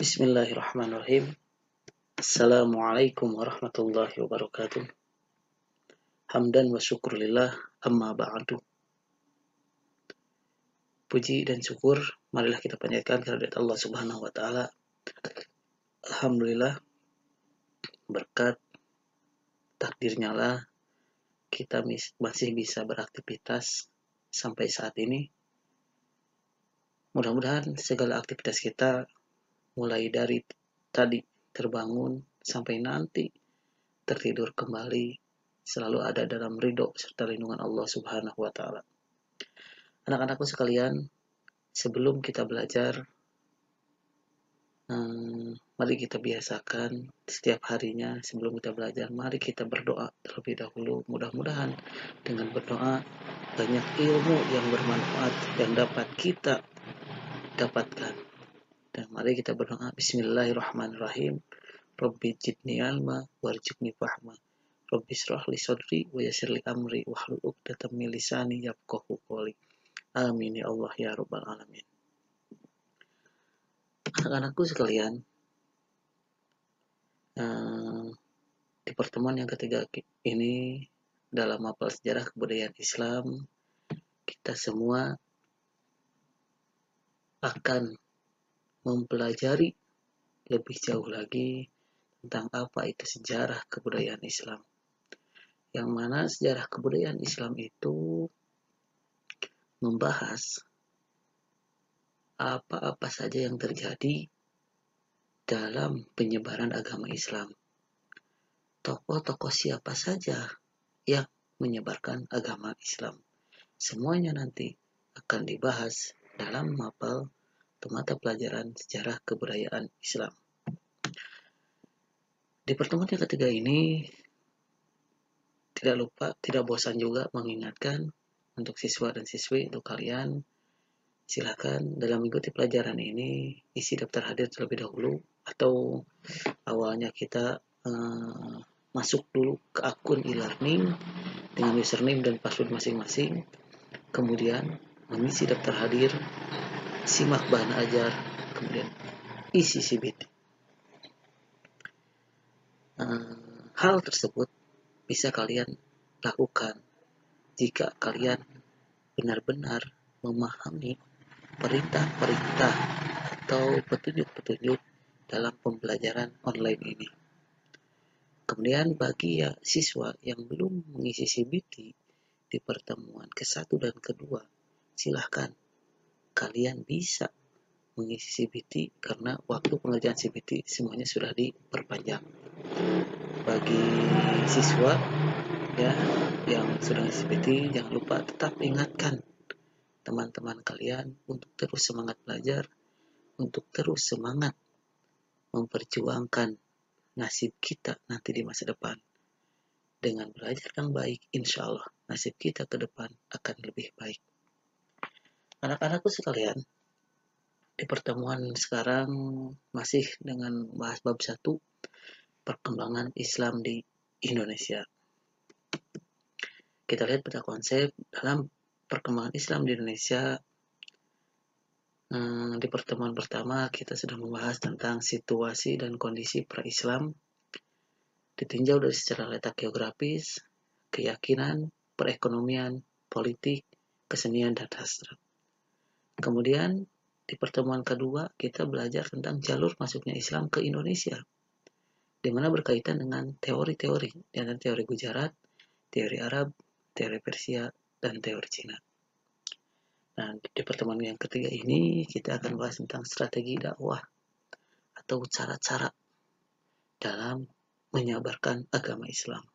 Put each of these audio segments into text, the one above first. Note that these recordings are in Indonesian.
Bismillahirrahmanirrahim. Assalamualaikum warahmatullahi wabarakatuh. Hamdan wa syukurillah, amma ba'du. Puji dan syukur marilah kita panjatkan kehadirat Allah Subhanahu wa taala. Alhamdulillah, berkat takdirnya lah kita masih bisa beraktivitas sampai saat ini. Mudah-mudahan segala aktivitas kita mulai dari tadi terbangun sampai nanti tertidur kembali selalu ada dalam ridho serta lindungan Allah Subhanahu wa taala. Anak-anakku sekalian, sebelum kita belajar, mari kita biasakan setiap harinya sebelum kita belajar, mari kita berdoa terlebih dahulu. Mudah-mudahan dengan berdoa banyak ilmu yang bermanfaat yang dapat kita dapatkan. Dan mari kita berdoa, Bismillahirrahmanirrahim. Rabbi zidni ilma warzuqni fahma. Rabbi shrah li sadri wa yassir li amri wahlul 'uqdatam min lisani yafqahu qawli. Amin ya Allah ya rabbal alamin. Anak-anakku sekalian, di pertemuan yang ketiga ini dalam mapel sejarah kebudayaan Islam, kita semua akan mempelajari lebih jauh lagi tentang apa itu sejarah kebudayaan Islam. Yang mana sejarah kebudayaan Islam itu membahas apa-apa saja yang terjadi dalam penyebaran agama Islam. Tokoh-tokoh siapa saja yang menyebarkan agama Islam. Semuanya nanti akan dibahas dalam mapel atau mata pelajaran sejarah kebudayaan Islam. Di pertemuan yang ketiga ini, tidak bosan juga mengingatkan untuk siswa dan siswi, untuk kalian, silakan dalam mengikuti pelajaran ini isi daftar hadir terlebih dahulu, atau awalnya kita masuk dulu ke akun e-learning dengan username dan password masing-masing, kemudian mengisi daftar hadir, simak bahan ajar, kemudian isi CBT. Hal tersebut bisa kalian lakukan jika kalian benar-benar memahami perintah-perintah atau petunjuk-petunjuk dalam pembelajaran online ini. Kemudian bagi siswa yang belum mengisi CBT di pertemuan ke-1 dan ke-2, silahkan kalian bisa mengisi CBT karena waktu pengerjaan CBT semuanya sudah diperpanjang. Bagi siswa yang sudah mengisi CBT, jangan lupa tetap ingatkan teman-teman kalian untuk terus semangat belajar, untuk terus semangat memperjuangkan nasib kita nanti di masa depan. Dengan belajar yang baik, insya Allah nasib kita ke depan akan lebih baik. Anak-anakku sekalian, di pertemuan sekarang masih dengan bahas bab 1, perkembangan Islam di Indonesia. Kita lihat pada konsep dalam perkembangan Islam di Indonesia. Di pertemuan pertama kita sudah membahas tentang situasi dan kondisi pra-Islam ditinjau dari secara letak geografis, keyakinan, perekonomian, politik, kesenian, dan sastra. Kemudian di pertemuan kedua kita belajar tentang jalur masuknya Islam ke Indonesia, di mana berkaitan dengan teori-teori, dan teori Gujarat, teori Arab, teori Persia, dan teori Cina. Nah, di pertemuan yang ketiga ini kita akan bahas tentang strategi dakwah atau cara-cara dalam menyebarkan agama Islam.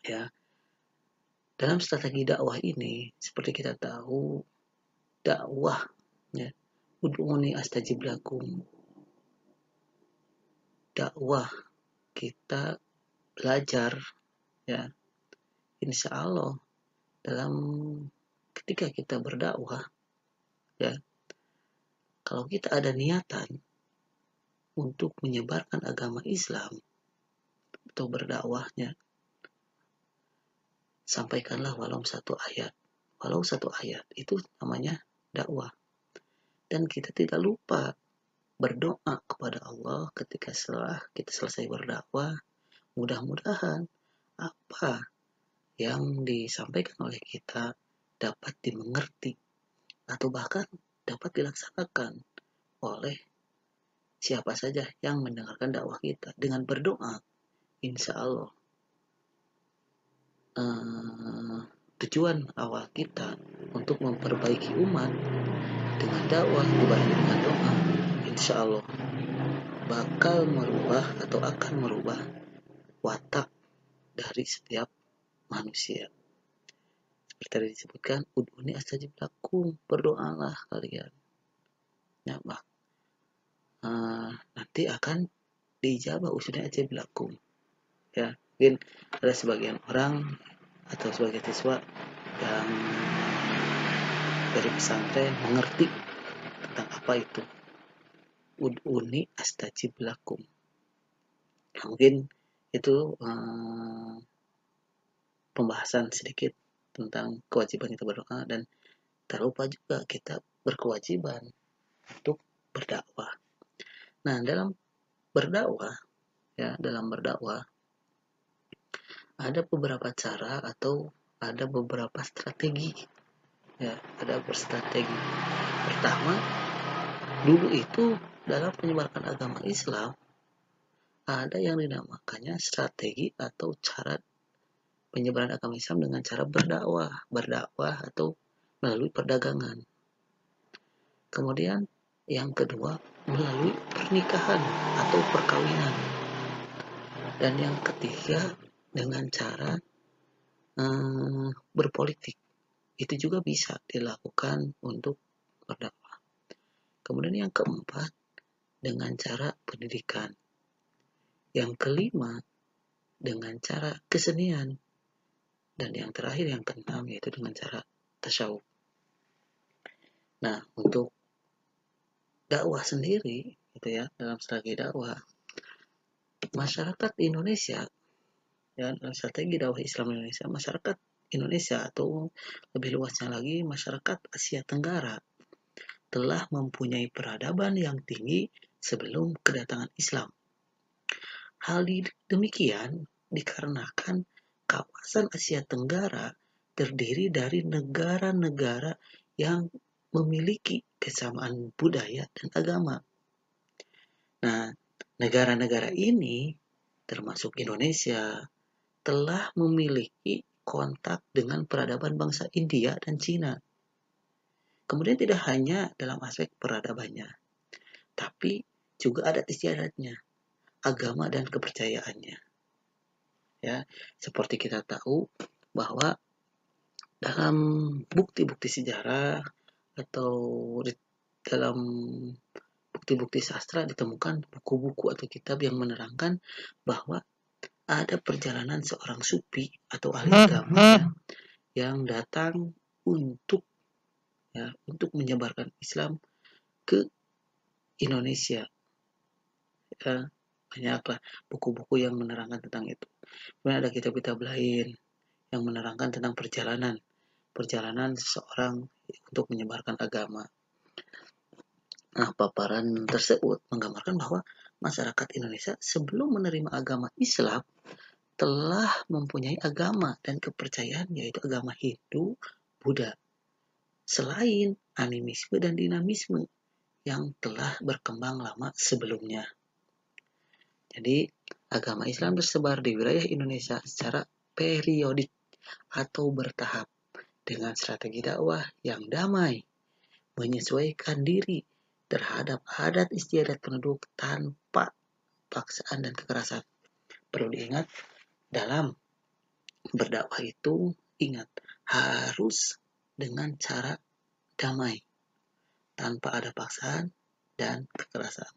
Ya, dalam strategi dakwah ini, seperti kita tahu, dakwah, ud'uni astajib lakum. Dakwah kita belajar, insya Allah dalam ketika kita berdakwah, kalau kita ada niatan untuk menyebarkan agama Islam atau berdakwahnya, sampaikanlah walau satu ayat. Itu namanya dakwah. Dan kita tidak lupa berdoa kepada Allah ketika setelah kita selesai berdakwah, mudah-mudahan apa yang disampaikan oleh kita dapat dimengerti atau bahkan dapat dilaksanakan oleh siapa saja yang mendengarkan dakwah kita. Dengan berdoa, insya Allah tujuan awal kita untuk memperbaiki umat dengan dakwah dibarengi dengan doa, insya Allah bakal merubah atau akan merubah watak dari setiap manusia. Seperti tadi disebutkan, ud'uni astajib lakum, berdoalah kalian. Ya, nanti akan diijabah usuni astajib lakum. Ya, mungkin ada sebagian orang atau sebagian siswa yang dari pesantren mengerti tentang apa itu ud'uni astajib lakum. Nah, mungkin itu pembahasan sedikit tentang kewajiban kita berdoa, dan tak lupa juga kita berkewajiban untuk berdakwah. Nah, dalam berdakwah ada beberapa cara atau ada beberapa strategi. Ya, ada berstrategi. Pertama, dulu itu dalam menyebarkan agama Islam ada yang dinamakannya strategi atau cara penyebaran agama Islam dengan cara berdakwah atau melalui perdagangan. Kemudian yang kedua, melalui pernikahan atau perkawinan. Dan yang ketiga, dengan cara berpolitik. Itu juga bisa dilakukan untuk berdakwah. Kemudian yang keempat, dengan cara pendidikan. Yang kelima, dengan cara kesenian. Dan yang terakhir, yang keenam, yaitu dengan cara tasyawuf. Nah, untuk dakwah sendiri, gitu ya, dalam strategi dakwah, masyarakat Indonesia, ya, dalam strategi dakwah Islam Indonesia, masyarakat Indonesia atau lebih luasnya lagi masyarakat Asia Tenggara telah mempunyai peradaban yang tinggi sebelum kedatangan Islam. Hal demikian dikarenakan kawasan Asia Tenggara terdiri dari negara-negara yang memiliki kesamaan budaya dan agama. Nah, negara-negara ini termasuk Indonesia telah memiliki kontak dengan peradaban bangsa India dan Cina. Kemudian tidak hanya dalam aspek peradabannya, tapi juga adat istiadatnya, agama dan kepercayaannya. Ya, seperti kita tahu bahwa dalam bukti-bukti sejarah atau dalam bukti-bukti sastra ditemukan buku-buku atau kitab yang menerangkan bahwa ada perjalanan seorang sufi atau ahli agama yang datang untuk menyebarkan Islam ke Indonesia. Ya, banyaklah buku-buku yang menerangkan tentang itu. Kemudian ada kitab-kitab lain yang menerangkan tentang perjalanan seseorang untuk menyebarkan agama. Nah, paparan tersebut menggambarkan bahwa masyarakat Indonesia sebelum menerima agama Islam telah mempunyai agama dan kepercayaan, yaitu agama Hindu, Buddha, selain animisme dan dinamisme yang telah berkembang lama sebelumnya. Jadi, agama Islam tersebar di wilayah Indonesia secara periodik atau bertahap dengan strategi dakwah yang damai, menyesuaikan diri terhadap adat istiadat penduduk tanpa paksaan dan kekerasan. Perlu diingat, dalam berdakwah itu harus dengan cara damai, tanpa ada paksaan dan kekerasan.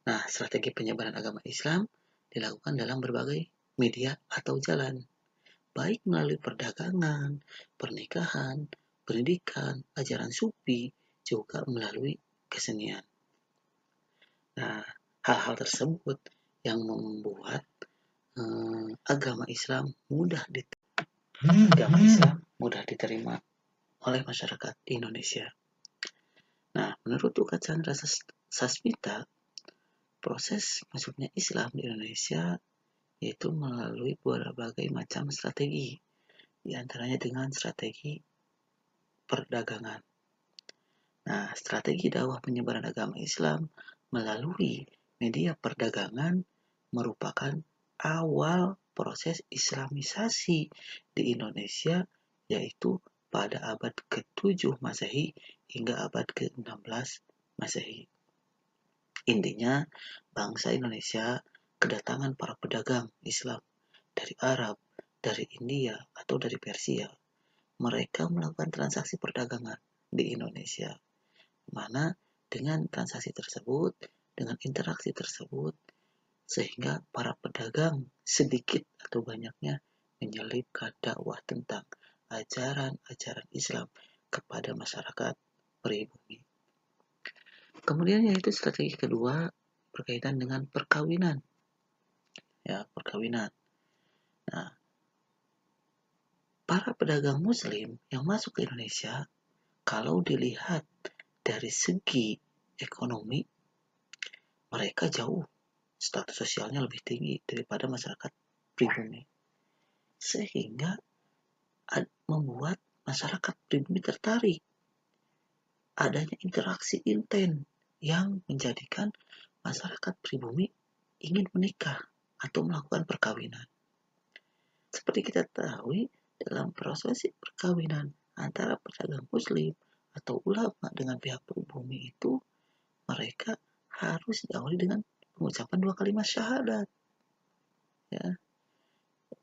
Nah, strategi penyebaran agama Islam dilakukan dalam berbagai media atau jalan, baik melalui perdagangan, pernikahan, pendidikan, ajaran sufi, juga melalui kesenian. Nah, hal-hal tersebut yang membuat agama Islam mudah oleh masyarakat Indonesia. Nah, menurut Uka Chandra Sasmita, proses masuknya Islam di Indonesia yaitu melalui berbagai macam strategi, di antaranya dengan strategi perdagangan. Nah, strategi dakwah penyebaran agama Islam melalui media perdagangan merupakan awal proses Islamisasi di Indonesia, yaitu pada abad ke-7 Masehi hingga abad ke-16 Masehi. Intinya, bangsa Indonesia kedatangan para pedagang Islam dari Arab, dari India, atau dari Persia. Mereka melakukan transaksi perdagangan di Indonesia, mana dengan transaksi tersebut, dengan interaksi tersebut, sehingga para pedagang sedikit atau banyaknya menyelipkan dakwah tentang ajaran-ajaran Islam kepada masyarakat pribumi. Kemudian yaitu strategi kedua berkaitan dengan perkawinan. Ya, perkawinan. Nah, para pedagang muslim yang masuk ke Indonesia, kalau dilihat dari segi ekonomi, mereka jauh status sosialnya lebih tinggi daripada masyarakat pribumi. Sehingga membuat masyarakat pribumi tertarik. Adanya interaksi intens yang menjadikan masyarakat pribumi ingin menikah atau melakukan perkawinan. Seperti kita ketahui, dalam prosesi perkawinan antara pedagang muslim atau ulama dengan pihak pribumi itu, mereka harus diawali dengan mengucapkan 2 kalimat syahadat. Ya,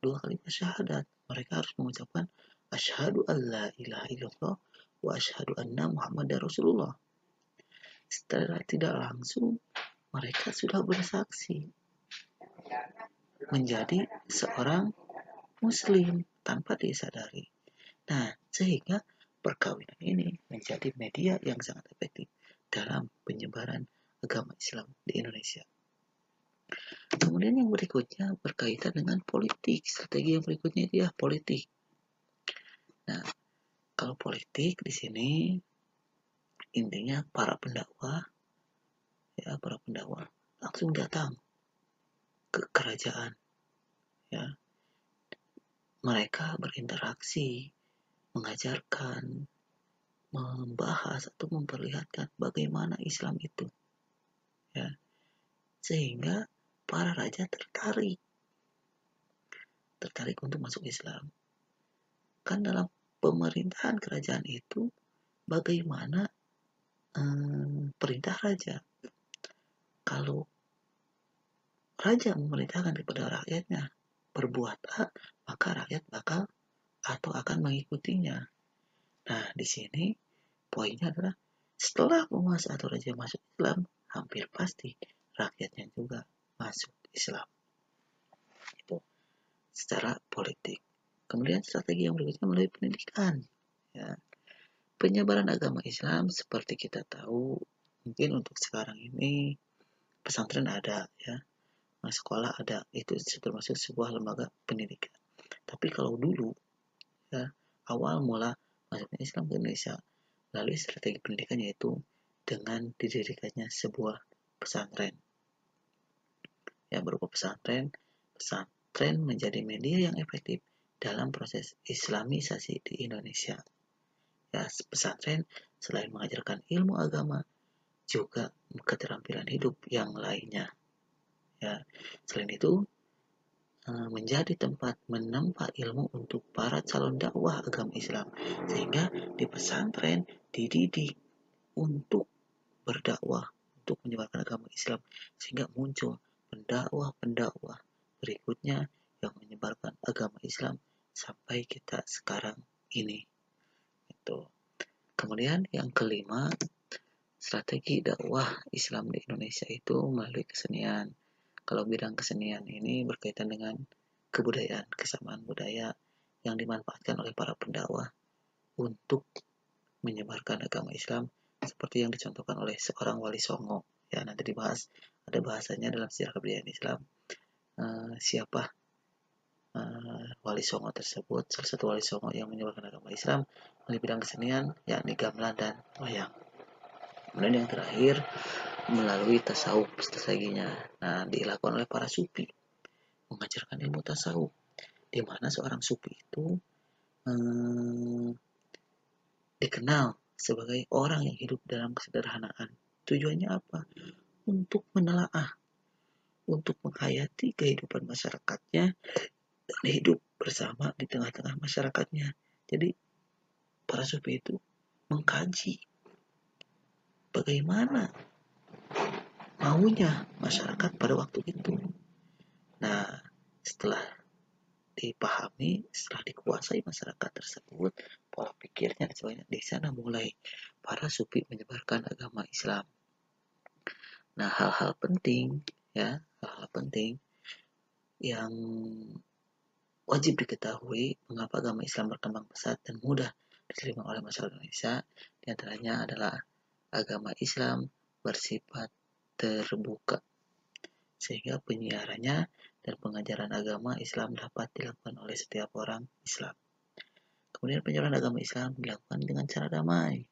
2 kalimat syahadat. Mereka harus mengucapkan asyhadu an la ilaha illallah wa asyhadu anna muhammadar rasulullah. Secara tidak langsung mereka sudah bersaksi menjadi seorang muslim tanpa disadari. Nah, sehingga perkawinan ini menjadi media yang sangat efektif dalam penyebaran agama Islam di Indonesia. Kemudian yang berikutnya berkaitan dengan politik. Strategi yang berikutnya itu ya politik. Nah, kalau politik di sini intinya para pendakwah langsung datang ke kerajaan. Ya, mereka berinteraksi, mengajarkan, membahas atau memperlihatkan bagaimana Islam itu. Ya, sehingga para raja tertarik untuk masuk Islam. Kan dalam pemerintahan kerajaan itu bagaimana perintah raja. Kalau raja memerintahkan kepada rakyatnya berbuat A, maka rakyat bakal atau akan mengikutinya. Nah, di sini poinnya adalah setelah penguasa atau raja masuk Islam, hampir pasti rakyatnya juga masuk Islam. Itu secara politik. Kemudian strategi yang berikutnya melalui pendidikan. Ya. Penyebaran agama Islam seperti kita tahu, mungkin untuk sekarang ini pesantren ada, ya, sekolah ada, itu termasuk sebuah lembaga pendidikan. Tapi kalau dulu, ya, awal mula masuknya Islam ke Indonesia melalui strategi pendidikan yaitu dengan didirikannya sebuah pesantren. Ya, berupa pesantren menjadi media yang efektif dalam proses Islamisasi di Indonesia. Ya, pesantren selain mengajarkan ilmu agama, juga keterampilan hidup yang lainnya. Ya, selain itu menjadi tempat menempa ilmu untuk para calon dakwah agama Islam, sehingga di pesantren dididik untuk berdakwah, untuk menyebarkan agama Islam, sehingga muncul pendakwah berikutnya yang menyebarkan agama Islam sampai kita sekarang ini. Itu. Kemudian yang kelima, strategi dakwah Islam di Indonesia itu melalui kesenian. Kalau bidang kesenian ini berkaitan dengan kebudayaan, kesamaan budaya yang dimanfaatkan oleh para pendakwah untuk menyebarkan agama Islam seperti yang dicontohkan oleh seorang Wali Songo. Ya, nanti dibahas, ada bahasanya dalam sejarah kebudayaan Islam. Siapa Wali Songo tersebut? Salah satu Wali Songo yang menyebarkan agama Islam di bidang kesenian yakni gamelan dan wayang. Kemudian yang terakhir melalui tasawuf strateginya. Nah, dilakukan oleh para sufi, mengajarkan ilmu tasawuf, di mana seorang sufi itu eh, dikenal sebagai orang yang hidup dalam kesederhanaan. Tujuannya apa? Untuk menelaah, untuk menghayati kehidupan masyarakatnya dan hidup bersama di tengah-tengah masyarakatnya. Jadi para sufi itu mengkaji bagaimana maunya masyarakat pada waktu itu. Nah, setelah dipahami, setelah dikuasai masyarakat tersebut, pola pikirnya dan sebagainya, di sana mulai para sufi menyebarkan agama Islam. Nah, hal-hal penting ya, hal-hal penting yang wajib diketahui mengapa agama Islam berkembang pesat dan mudah diterima oleh masyarakat Indonesia. Di antaranya adalah agama Islam bersifat terbuka, sehingga penyiarannya dan pengajaran agama Islam dapat dilakukan oleh setiap orang Islam. Kemudian penyebaran agama Islam dilakukan dengan cara damai,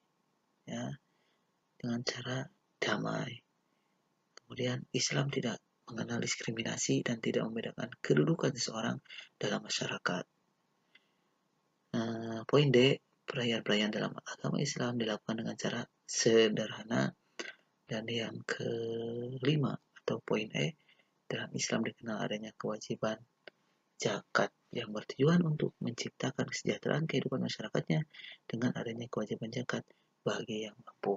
ya, dengan cara damai. Kemudian Islam tidak mengenal diskriminasi dan tidak membedakan kedudukan seseorang dalam masyarakat. Poin D, perayaan-perayaan dalam agama Islam dilakukan dengan cara sederhana. Dan yang kelima atau poin E, dalam Islam dikenal adanya kewajiban zakat yang bertujuan untuk menciptakan kesejahteraan kehidupan masyarakatnya dengan adanya kewajiban zakat bagi yang mampu.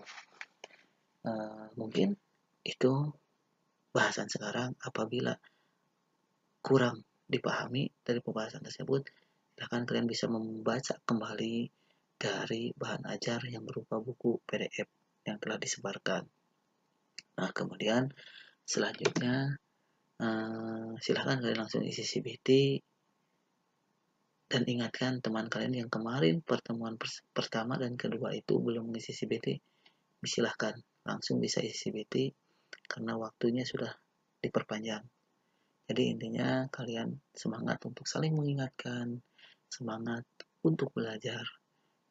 Mungkin itu bahasan sekarang. Apabila kurang dipahami dari pembahasan tersebut, silakan kalian bisa membaca kembali dari bahan ajar yang berupa buku PDF yang telah disebarkan. Nah, kemudian selanjutnya silakan kalian langsung isi CBT dan ingatkan teman kalian yang kemarin pertemuan pertama dan kedua itu belum mengisi CBT, silahkan langsung bisa isi CBT karena waktunya sudah diperpanjang. Jadi intinya kalian semangat untuk saling mengingatkan, semangat untuk belajar,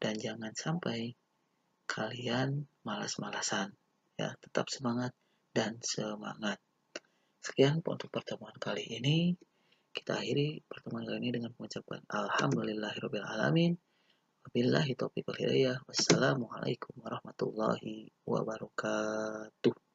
dan jangan sampai kalian malas-malasan. Ya, tetap semangat dan semangat. Sekian untuk pertemuan kali ini. Kita akhiri pertemuan kali ini dengan mengucapkan Alhamdulillahirrabbilalamin. Wabillahi taufiq wal hidayah. Wassalamualaikum warahmatullahi wabarakatuh.